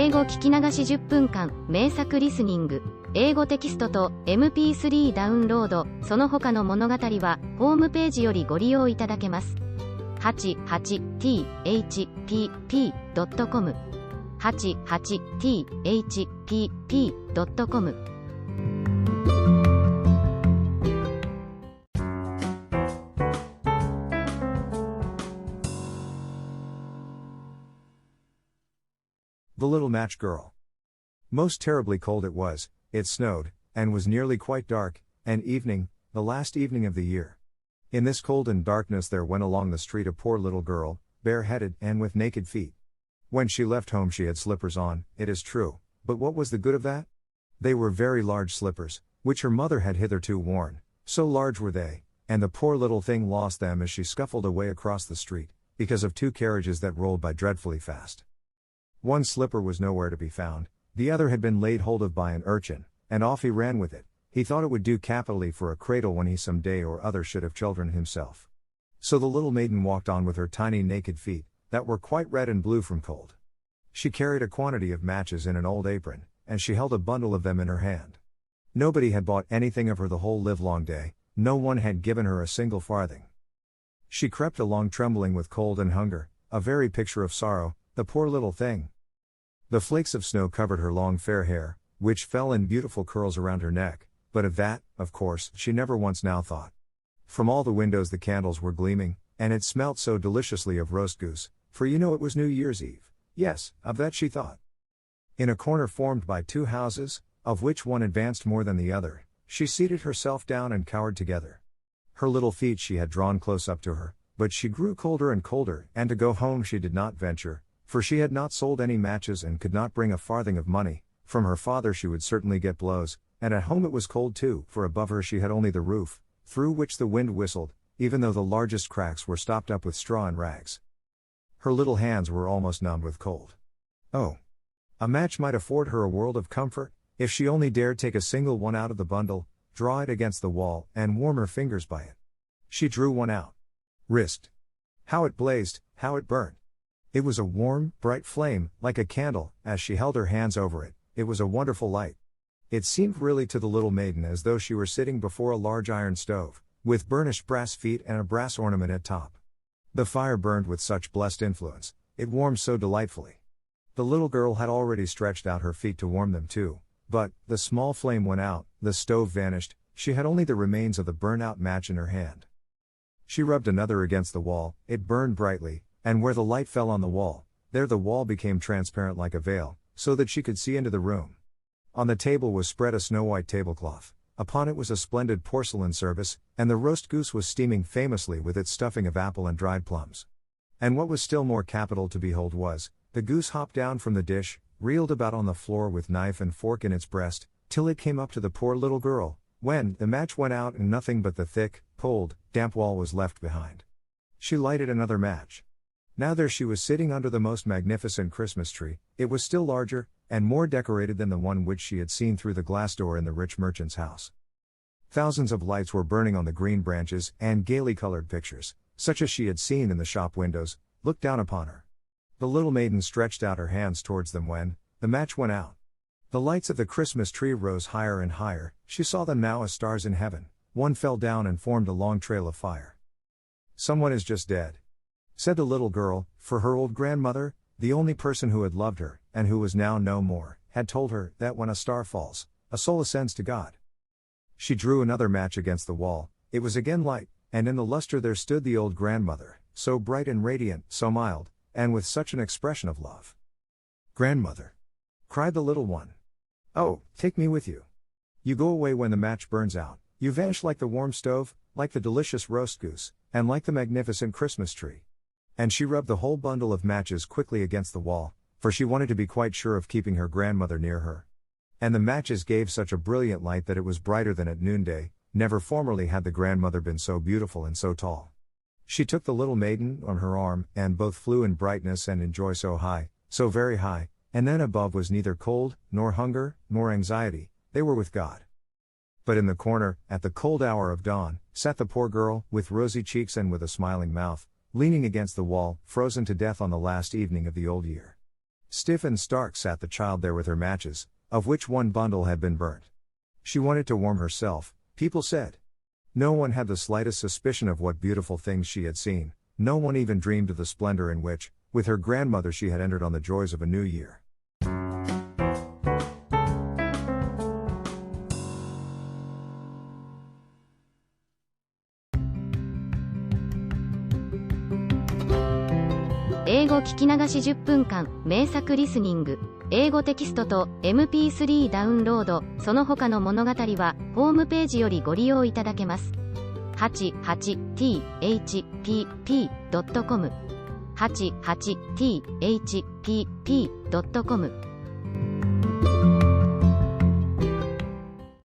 英語聞き流し10分間、名作リスニング、英語テキストと MP3 ダウンロード、その他の物語は、ホームページよりご利用いただけます。88thpp.com 88thpp.com The Little Match Girl. Most terribly cold it was, it snowed, and was nearly quite dark, and evening, the last evening of the year. In this cold and darkness there went along the street a poor little girl, bareheaded and with naked feet. When she left home she had slippers on, it is true, but what was the good of that? They were very large slippers, which her mother had hitherto worn, so large were they, and the poor little thing lost them as she scuffled away across the street, because of two carriages that rolled by dreadfully fast. One slipper was nowhere to be found, the other had been laid hold of by an urchin, and off he ran with it. He thought it would do capitally for a cradle when he some day or other should have children himself. So the little maiden walked on with her tiny naked feet, that were quite red and blue from cold. She carried a quantity of matches in an old apron, and she held a bundle of them in her hand. Nobody had bought anything of her the whole livelong day, no one had given her a single farthing. She crept along trembling with cold and hunger, a very picture of sorrow, the poor little thing. The flakes of snow covered her long fair hair, which fell in beautiful curls around her neck, but of that, of course, she never once now thought. From all the windows the candles were gleaming, and it smelt so deliciously of roast goose, for you know it was New Year's Eve. Yes, of that she thought. In a corner formed by two houses, of which one advanced more than the other, she seated herself down and cowered together. Her little feet she had drawn close up to her, but she grew colder and colder, and to go home she did not venture, for she had not sold any matches and could not bring a farthing of money. From her father she would certainly get blows, and at home it was cold too, for above her she had only the roof, through which the wind whistled, even though the largest cracks were stopped up with straw and rags. Her little hands were almost numbed with cold. Oh! A match might afford her a world of comfort, if she only dared take a single one out of the bundle, draw it against the wall, and warm her fingers by it. She drew one out. Risked. How it blazed, how it burnt! It was a warm, bright flame, like a candle. As she held her hands over it, it was a wonderful light. It seemed really to the little maiden as though she were sitting before a large iron stove, with burnished brass feet and a brass ornament at top. The fire burned with such blessed influence, it warmed so delightfully. The little girl had already stretched out her feet to warm them too, but, the small flame went out, the stove vanished, she had only the remains of the burnt-out match in her hand. She rubbed another against the wall, it burned brightly, and where the light fell on the wall, there the wall became transparent like a veil, so that she could see into the room. On the table was spread a snow-white tablecloth, upon it was a splendid porcelain service, and the roast goose was steaming famously with its stuffing of apple and dried plums. And what was still more capital to behold was, the goose hopped down from the dish, reeled about on the floor with knife and fork in its breast, till it came up to the poor little girl, when the match went out and nothing but the thick, cold, damp wall was left behind. She lighted another match. Now there she was sitting under the most magnificent Christmas tree. It was still larger, and more decorated than the one which she had seen through the glass door in the rich merchant's house. Thousands of lights were burning on the green branches, and gaily colored pictures, such as she had seen in the shop windows, looked down upon her. The little maiden stretched out her hands towards them when the match went out. The lights of the Christmas tree rose higher and higher, she saw them now as stars in heaven. One fell down and formed a long trail of fire. "Someone is just dead," said the little girl, for her old grandmother, the only person who had loved her, and who was now no more, had told her that when a star falls, a soul ascends to God. She drew another match against the wall, it was again light, and in the luster there stood the old grandmother, so bright and radiant, so mild, and with such an expression of love. "Grandmother!" cried the little one. "Oh, take me with you. You go away when the match burns out, you vanish like the warm stove, like the delicious roast goose, and like the magnificent Christmas tree." And she rubbed the whole bundle of matches quickly against the wall, for she wanted to be quite sure of keeping her grandmother near her. And the matches gave such a brilliant light that it was brighter than at noonday. Never formerly had the grandmother been so beautiful and so tall. She took the little maiden on her arm, and both flew in brightness and in joy so high, so very high, and then above was neither cold, nor hunger, nor anxiety, they were with God. But in the corner, at the cold hour of dawn, sat the poor girl, with rosy cheeks and with a smiling mouth, leaning against the wall, frozen to death on the last evening of the old year. Stiff and stark sat the child there with her matches, of which one bundle had been burnt. She wanted to warm herself, people said. No one had the slightest suspicion of what beautiful things she had seen, no one even dreamed of the splendor in which, with her grandmother, she had entered on the joys of a new year. 英語聞き流し10分間、名作リスニング、英語テキストと MP3 ダウンロード、その他の物語は、ホームページよりご利用いただけます。88thpp.com 88thpp.com